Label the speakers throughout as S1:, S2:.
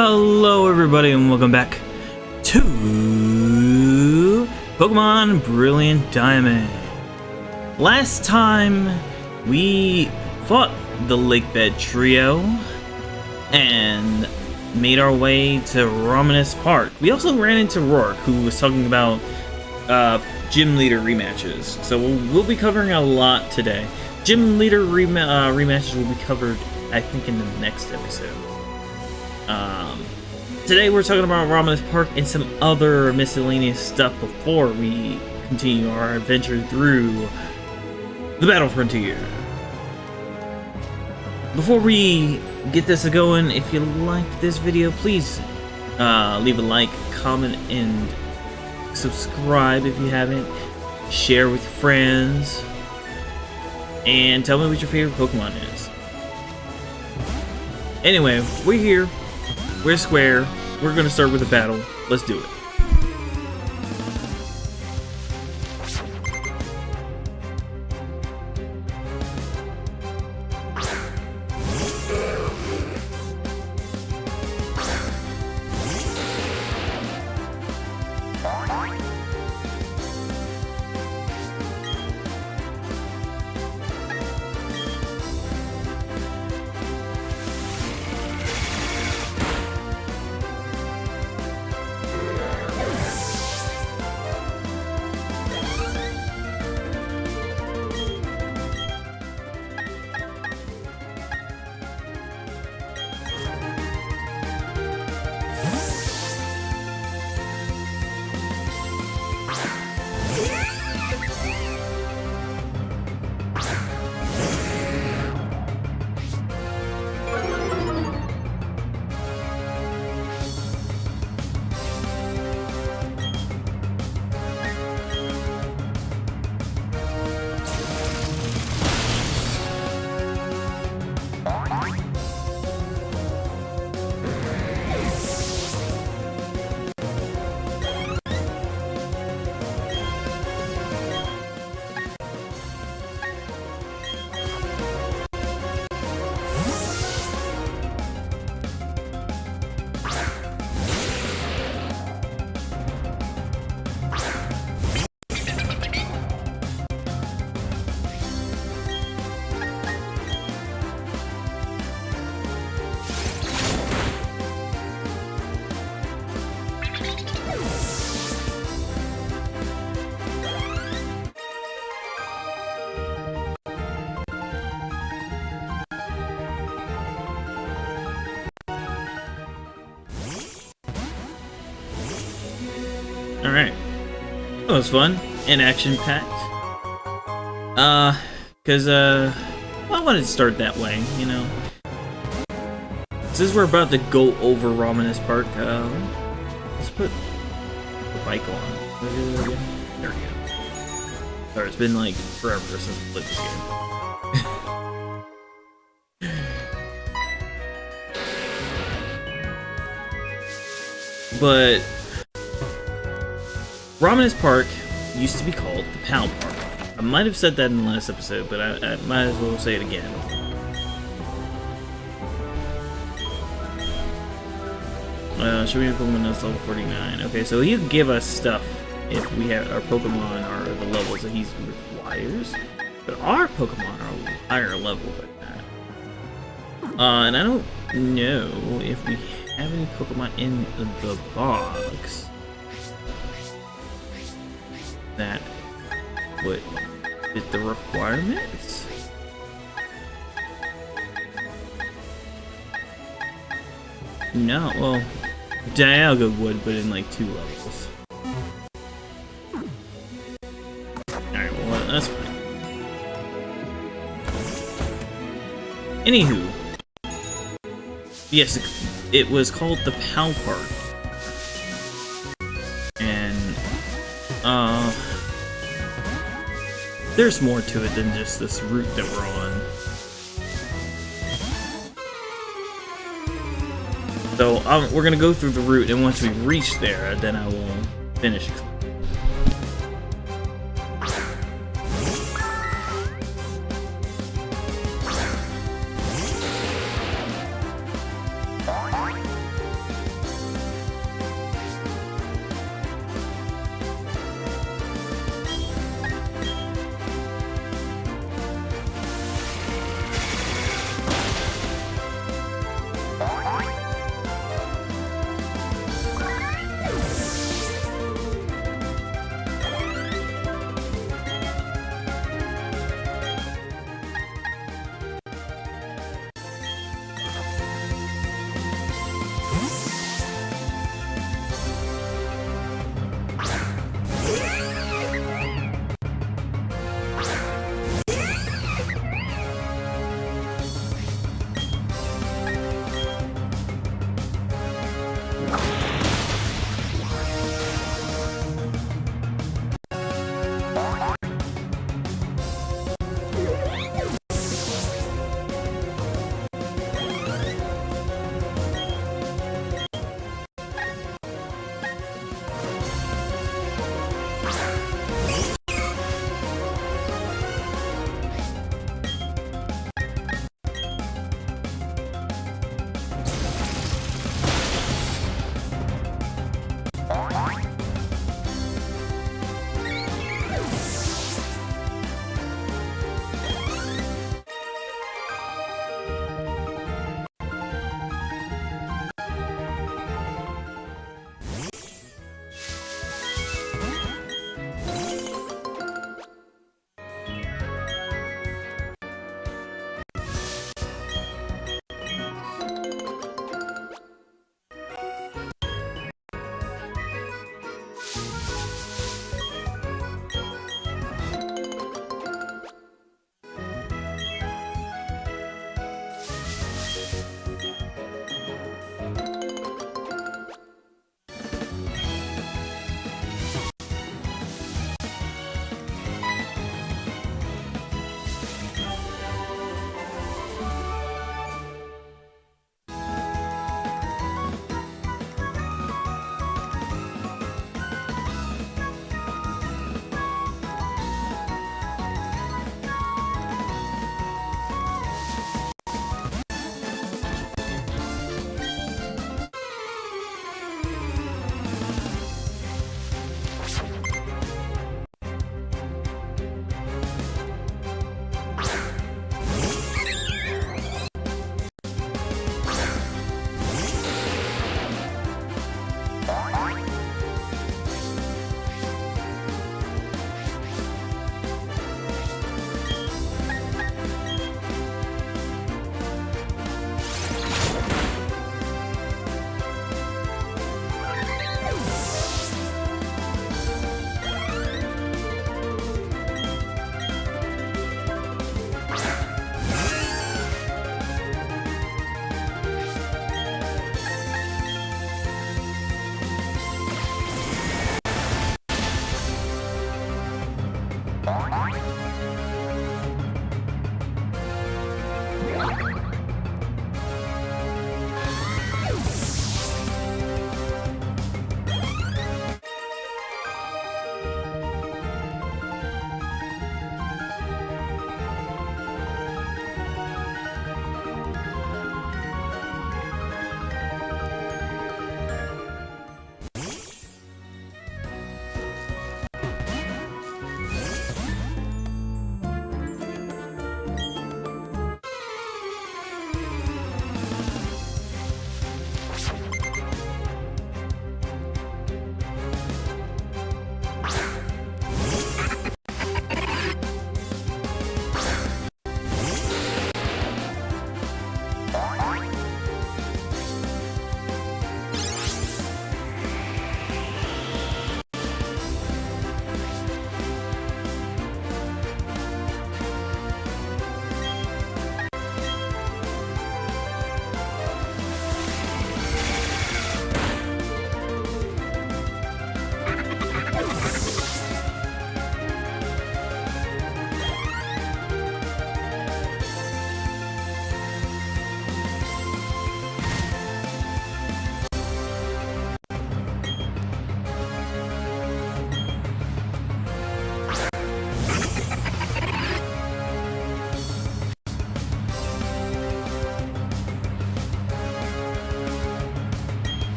S1: Hello everybody and welcome back to Pokemon Brilliant Diamond. Last time we fought the Lakebed Trio and made our way to Ramanas Park. We also ran into Rourke, who was talking about gym leader rematches. So we'll be covering a lot today. Gym leader rematches will be covered, I think, in the next episode. Today we're talking about Ramanas Park and some other miscellaneous stuff before we continue our adventure through the Battle Frontier. Before we get this going, if you liked this video, please leave a like, comment, and subscribe if you haven't. Share with your friends. And tell me what your favorite Pokemon is. Anyway, we're here. We're square. We're gonna start with a battle. Let's do it. Alright. That was fun and action-packed. Well, I wanted to start that way, you know. Since we're about to go over Ramanas Park, let's put the bike on. There we go. Sorry, it's been like forever since I played this game. But Ramanas Park used to be called the Pal Park. I might have said that in the last episode, but I might as well say it again. Should we have Pokemon that's level 49? Okay, so he'll give us stuff if we have our Pokemon are the levels that he requires. But our Pokemon are higher level than that. And I don't know if we have any Pokemon in the box that would fit the requirements. No, well, Dialga would, but in like 2 levels. Alright, well, that's fine. Anywho, yes, it was called the Pal Park. And, there's more to it than just this route that we're on. So we're gonna go through the route, and once we reach there, then I will finish.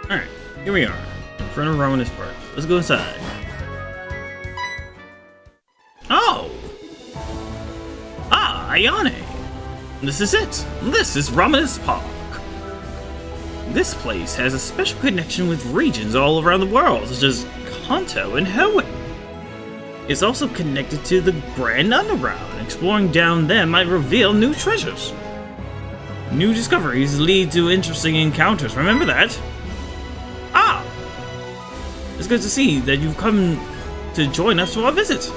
S1: Alright, here we are, in front of Ramanas Park. Let's go inside. Oh! Ah, Ayane! This is it! This is Ramanas Park! This place has a special connection with regions all around the world, such as Kanto and Hoenn. It's also connected to the Grand Underground. Exploring down them might reveal new treasures. New discoveries lead to interesting encounters, remember that? Ah! It's good to see that you've come to join us for our visit.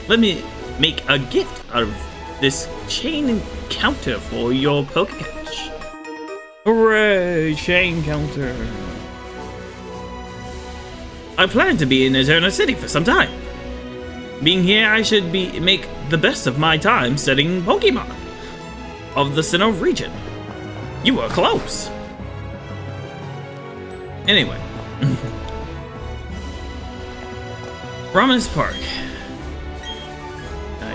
S1: Let me make a gift out of this chain encounter for your Pokecash. Hooray! Chain counter. I plan to be in Eterna City for some time. Being here, I should make the best of my time studying Pokemon of the Sinnoh region. You were close. Anyway. Ramanas Park.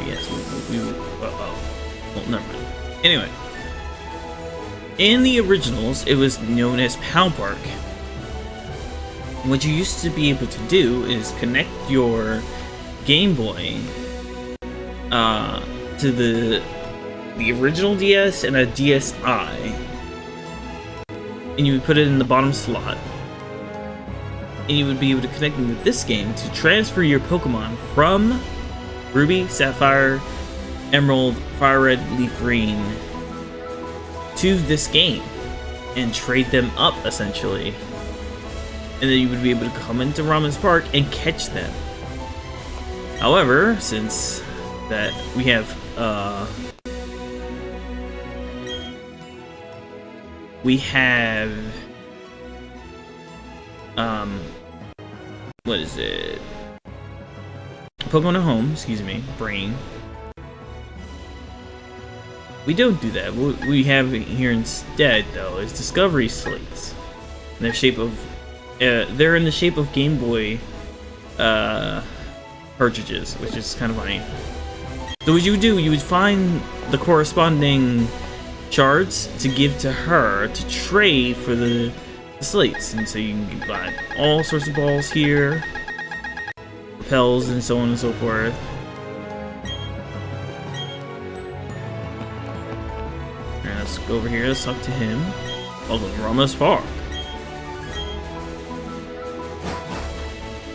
S1: Yes, well, never mind. Anyway. In the originals, it was known as Pal Park. What you used to be able to do is connect your Game Boy to the original DS and a DSi, and you would put it in the bottom slot, and you would be able to connect them with this game to transfer your Pokemon from Ruby, Sapphire, Emerald, Fire Red, Leaf Green to this game and trade them up essentially, and then you would be able to come into Ramanas Park and catch them. However, since that we have what is it? Pokemon at Home, excuse me, brain. We don't do that. What we have here instead, though, is Discovery Slates. They're in the shape of Game Boy cartridges, which is kind of funny. So what you would do, you would find the corresponding shards to give to her to trade for the slates, and so you can buy all sorts of balls here, repels, and so on and so forth. Alright, let's go over here. Let's talk to him. Welcome to Ramanas Park.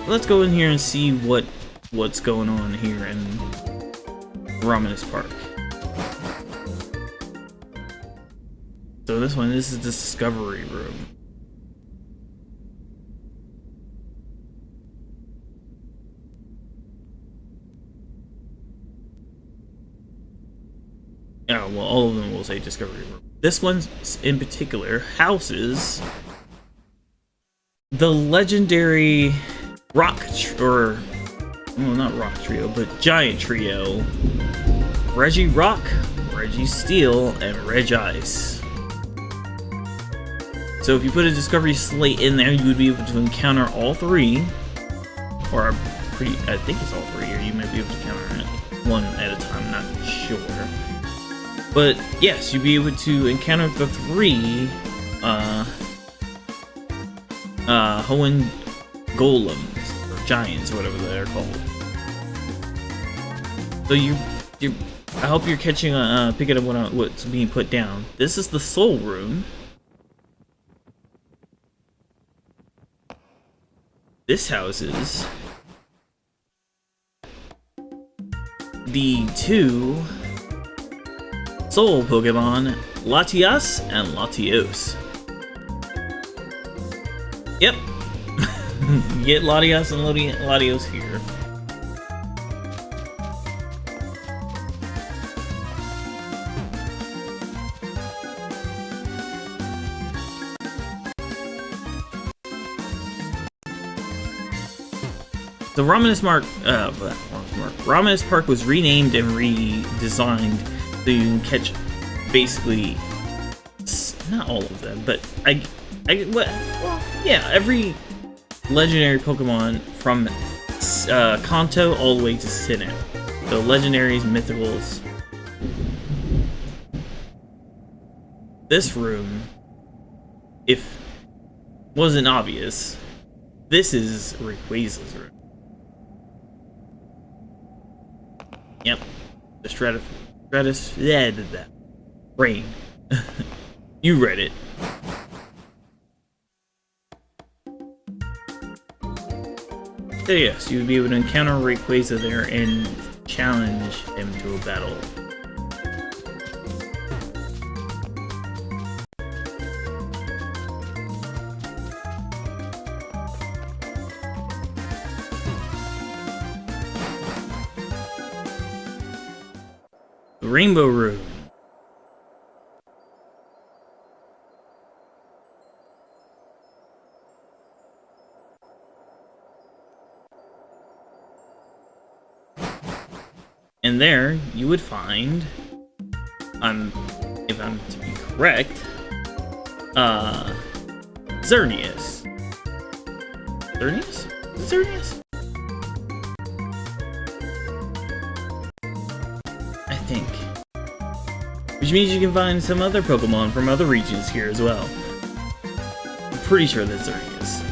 S1: Let's go in here and see what's going on here in Ramanas Park. So this is the Discovery Room. Oh, well, all of them will say Discovery Room. This one in particular houses the legendary well, not Rock Trio, but Giant Trio. Regirock, Registeel, and Regice. So if you put a Discovery Slate in there, you would be able to encounter all three. Or I think it's all three, or you might be able to encounter it one at a time, not sure. But yes, you'd be able to encounter the three Hoenn Golems, or Giants, or whatever they're called. So I hope you're catching, picking up what's being put down. This is the Soul Room. This houses the two Soul Pokemon, Latias and Latios. Yep. Get Latias and Latios here. The Ramanas Park was renamed and redesigned so you can catch basically not all of them, but every legendary Pokemon from Kanto all the way to Sinnoh. So legendaries, mythicals. This room, if wasn't obvious. This is Rayquaza's room. Yep. The yeah, that. Brain. You read it. So yes, you would be able to encounter Rayquaza there and challenge him to a battle. The Rainbow Room. And there, you would find, if I'm to be correct, Xerneas. Xerneas? Is it Xerneas? I think. Which means you can find some other Pokemon from other regions here as well. I'm pretty sure that's Xerneas.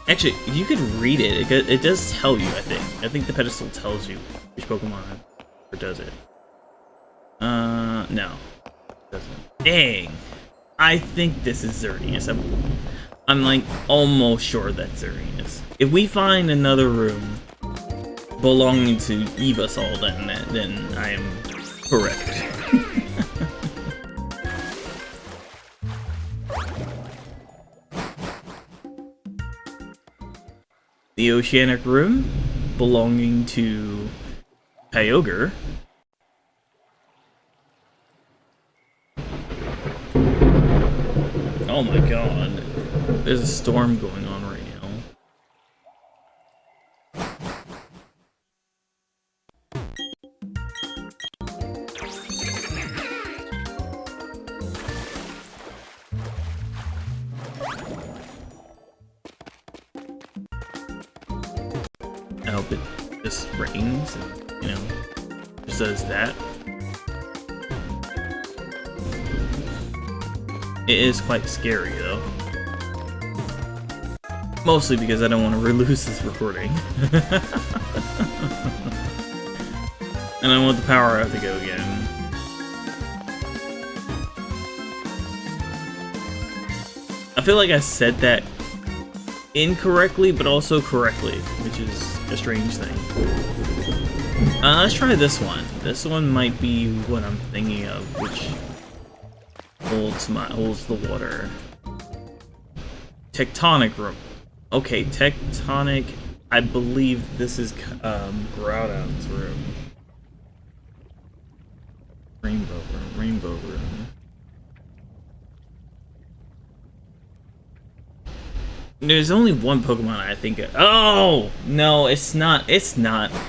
S1: Actually, you could read it. It does tell you, I think. I think the pedestal tells you which Pokemon or does it. No. It doesn't. Dang! I think this is Xerneas. I'm like almost sure that's Xerneas. If we find another room belonging to Evasaur, then I am correct. The Oceanic Room, belonging to Kyogre. Oh my god. There's a storm going on right now. I hope it just rains and, you know, just does that. It is quite scary, though. Mostly because I don't want to lose this recording. And I want the power out to go again. I feel like I said that incorrectly, but also correctly, which is a strange thing. Let's try this one. This one might be what I'm thinking of, which holds the water. Tectonic Room. Okay, Tectonic. I believe this is Groudon's room. Rainbow Room. There's only one Pokemon I think of. Oh no, it's not Xerneas.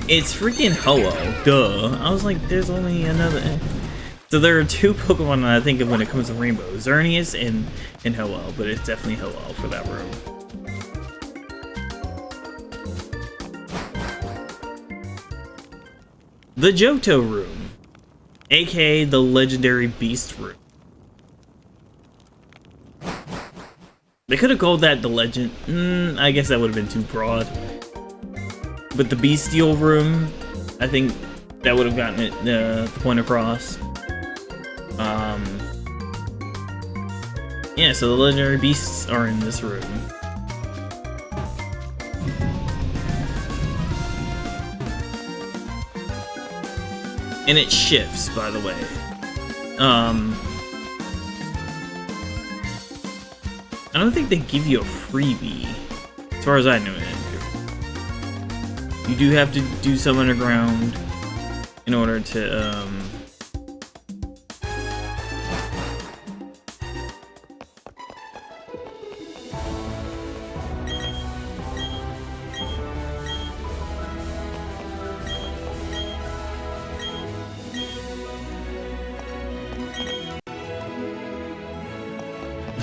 S1: It's freaking Ho-Oh. Duh. I was like, there's only another. So there are two Pokemon that I think of when it comes to Rainbow: Xerneas and Ho-Oh, but it's definitely Ho-Oh for that room. The Johto Room, aka the Legendary Beast Room. They could have called that the Legend. I guess that would have been too broad. But the Bestial Room, I think that would have gotten it the point across. Yeah, so the legendary beasts are in this room. And it shifts, by the way. I don't think they give you a freebie, as far as I know. You do have to do some underground in order to,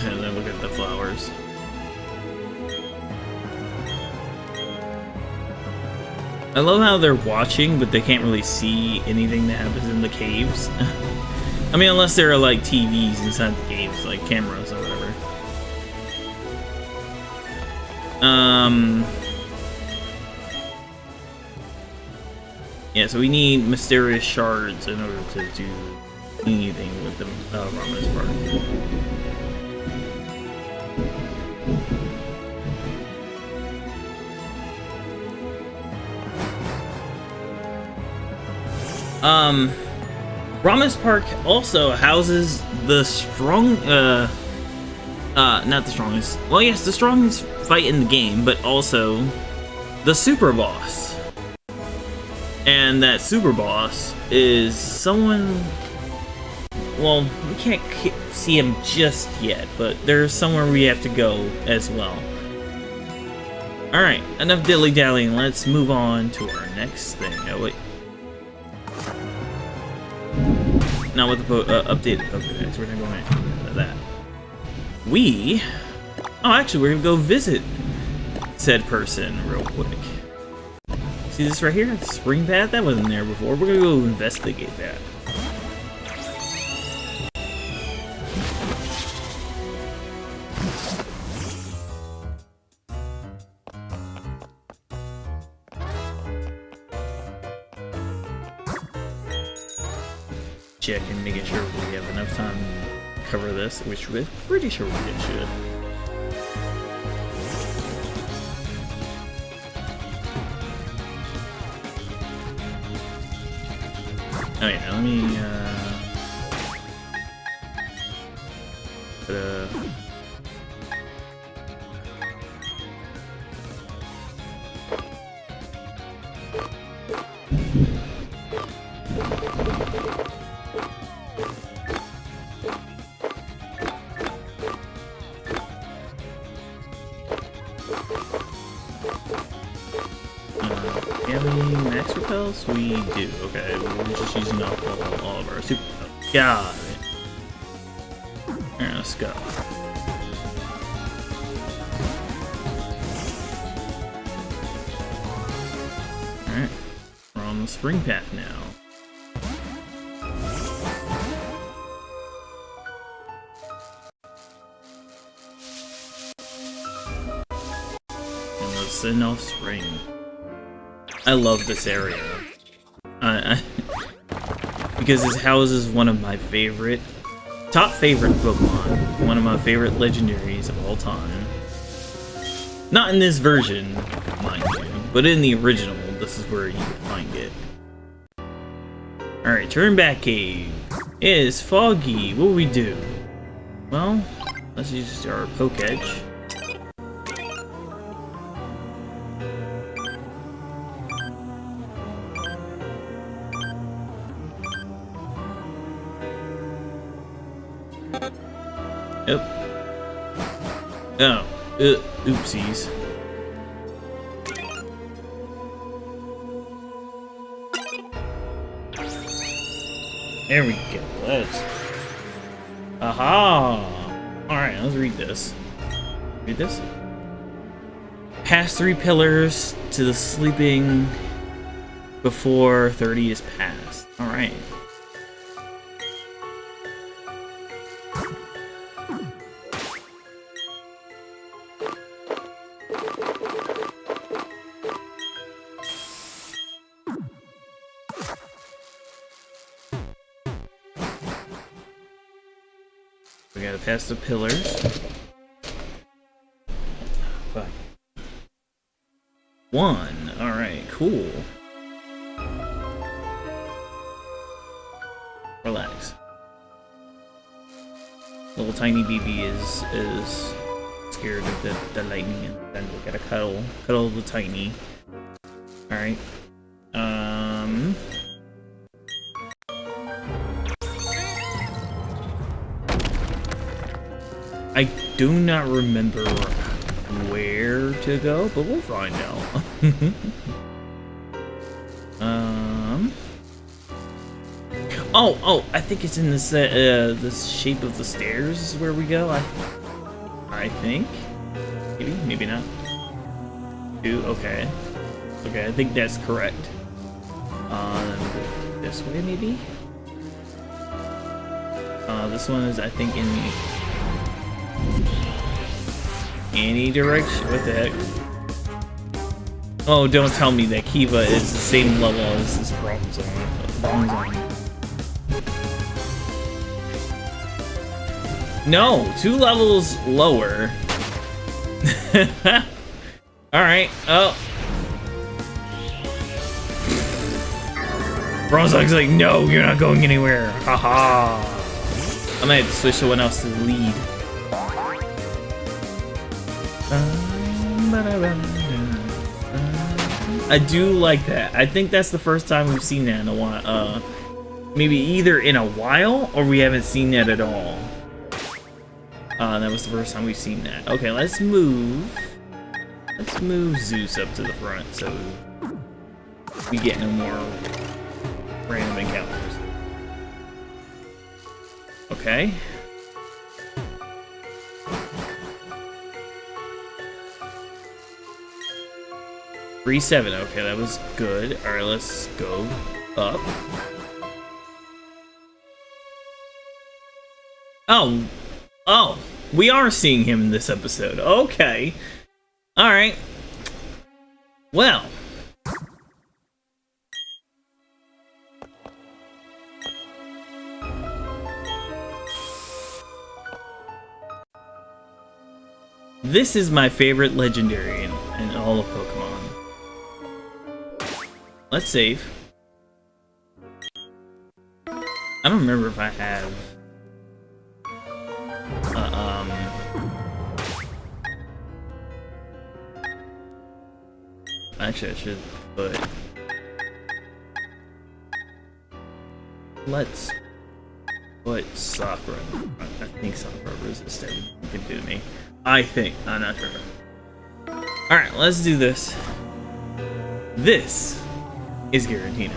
S1: and then look at the flowers. I love how they're watching, but they can't really see anything that happens in the caves. I mean, unless there are like TVs inside the caves, like cameras or whatever. Yeah, so we need mysterious shards in order to do anything with the Ramanas Park. Ramanas Park also houses the not the strongest, well yes, the strongest fight in the game, but also the super boss. And that super boss is someone, well, we can't see him just yet, but there's somewhere we have to go as well. Alright, enough dilly-dallying, let's move on to our next thing. Oh wait. Not with the updated Pokédex, we're not going into that. Actually, we're gonna go visit said person real quick. See this right here? The spring path? That wasn't there before. We're gonna go investigate that. Check and making sure we have enough time to cover this, which we're pretty sure we should. Oh yeah, let me have any max repels? We do. Okay, we're just using up all of our super repels. Got it. Alright, let's go. Alright, we're on the spring path now. And let's send off spring. I love this area. Because this houses one of my top favorite Pokemon. One of my favorite legendaries of all time. Not in this version, mind you, but in the original, this is where you can find it. Alright, turn back cave. It is foggy. What do we do? Well, let's use our Pokédex. Yep. Oh, oopsies. There we go. Let's. Aha! Alright, let's read this. Read this? Pass 3 pillars to the sleeping before 30 is passed. Alright. We gotta pass the pillars. Fuck. 1. Alright, cool. Relax. Little tiny BB is scared of the lightning, and then we gotta cuddle the tiny. Alright. I do not remember where to go, but we'll find out. Oh, I think it's in this this shape of the stairs is where we go. I think. Maybe not. 2, okay. Okay, I think that's correct. This way, maybe? This one is, I think, in any direction. What the heck? Oh, don't tell me that Kiva is the same level as this bronze zone. No, 2 levels lower. Alright, oh. Bronze Dog's like, no, you're not going anywhere. Haha. I might have to switch someone else to the lead. I do like that. I think that's the first time we've seen that in a while. Maybe either in a while or we haven't seen that at all. That was the first time we've seen that. Okay, let's move. Let's move Zeus up to the front so we get no more random encounters. Okay. $3-7. Okay, that was good. Alright, let's go up. Oh. Oh. We are seeing him in this episode. Okay. Alright. Well. This is my favorite legendary in all of Pokemon. Let's save. I don't remember if I have... Actually, I should put... Let's put Sakura in the front. I think Sakura resisted. You can do me. I think. I'm not sure. Alright, let's do this. This is Giratina.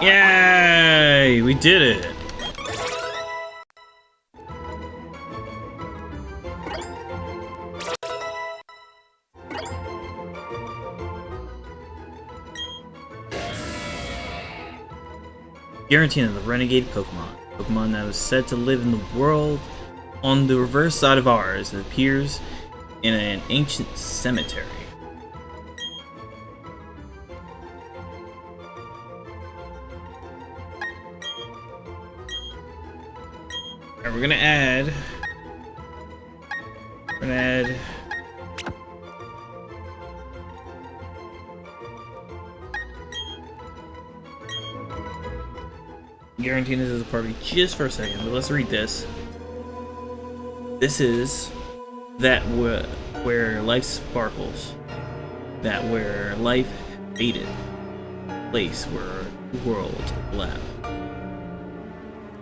S1: Yay! We did it! Giratina, the renegade Pokemon. Pokemon that was said to live in the world on the reverse side of ours. It appears in an ancient cemetery. Alright, we're gonna add Guaranteeing this is a party just for a second, but let's read this. This is that where life sparkles, that where life faded, place where the world left.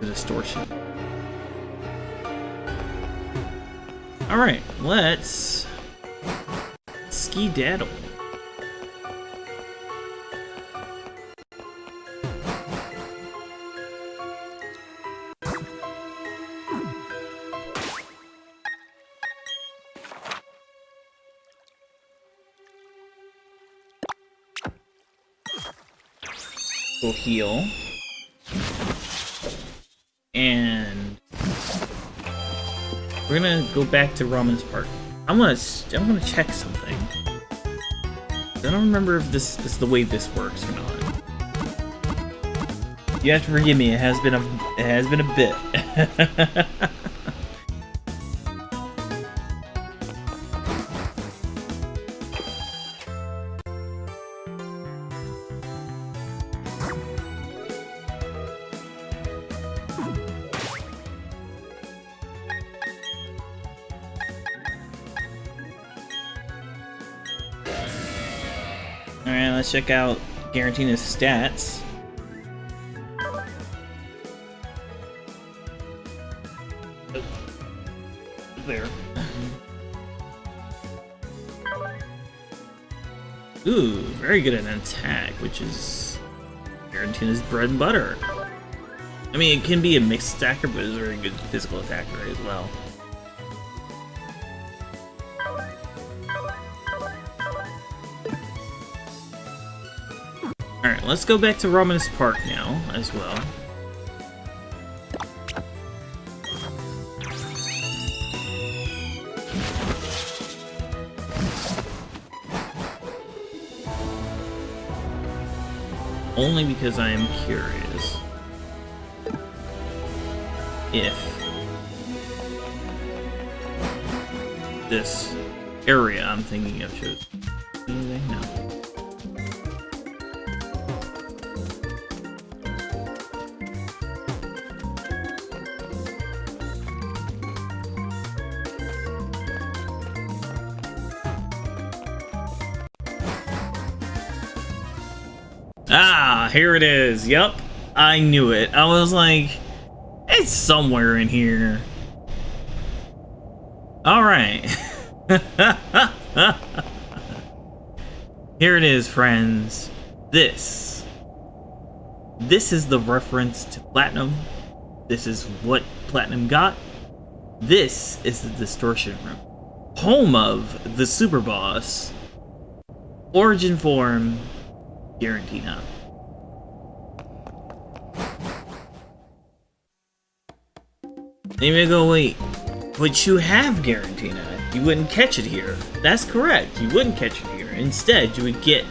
S1: The distortion. Alright, let's skedaddle. We'll heal. And we're gonna go back to Ramanas Park. I'm gonna check something. I don't remember if this is the way this works or not. You have to forgive me. It has been a bit. Alright, let's check out Garantina's stats. Oh. There. Ooh, very good at an attack, which is Garantina's bread and butter. I mean, it can be a mixed attacker, but it's a very good physical attacker as well. Alright, let's go back to Ramanas Park now, as well. Only because I am curious if this area I'm thinking of shows anything. No. Ah, here it is. Yup, I knew it. I was like, it's somewhere in here. Alright. Here it is, friends. This is the reference to Platinum. This is what Platinum got. This is the Distortion Room. Home of the Super Boss. Origin form. Giratina. You may go, wait, but you have Giratina. You wouldn't catch it here. That's correct. You wouldn't catch it here. Instead, you would get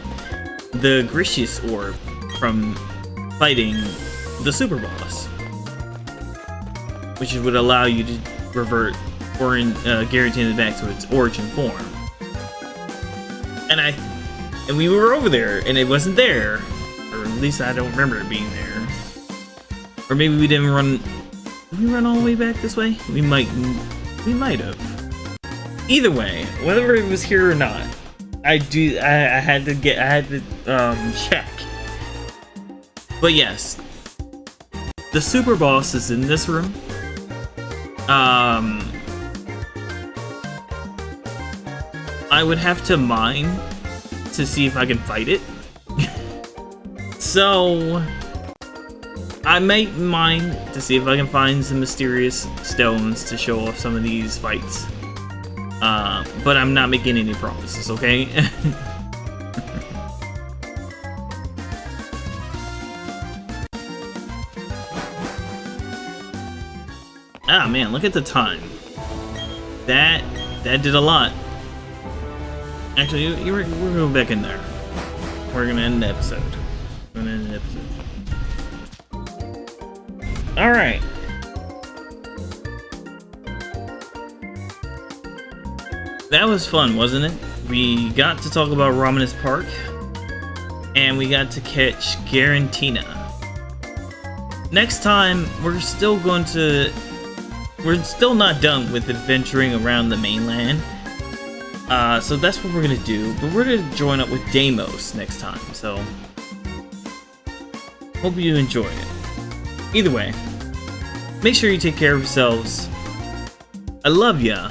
S1: the Gricius Orb from fighting the Super Boss, which would allow you to revert Giratina back to its origin form. And we were over there, and it wasn't there. Or at least I don't remember it being there. Or maybe we didn't run... Did we run all the way back this way? We might have. Either way, whether it was here or not, I had to check. But yes, the Super Boss is in this room. I would have to mine to see if I can fight it. So I might mine to see if I can find some mysterious stones to show off some of these fights. But I'm not making any promises, okay? Ah, man, look at the time. That did a lot. Actually, we're going back in there. We're gonna end the episode. Alright. That was fun, wasn't it? We got to talk about Ramanas Park. And we got to catch Garantina. Next time, we're still not done with adventuring around the mainland. So that's what we're gonna do. But we're gonna join up with Deimos next time, so hope you enjoy it. Either way, make sure you take care of yourselves. I love ya.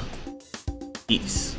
S1: Peace.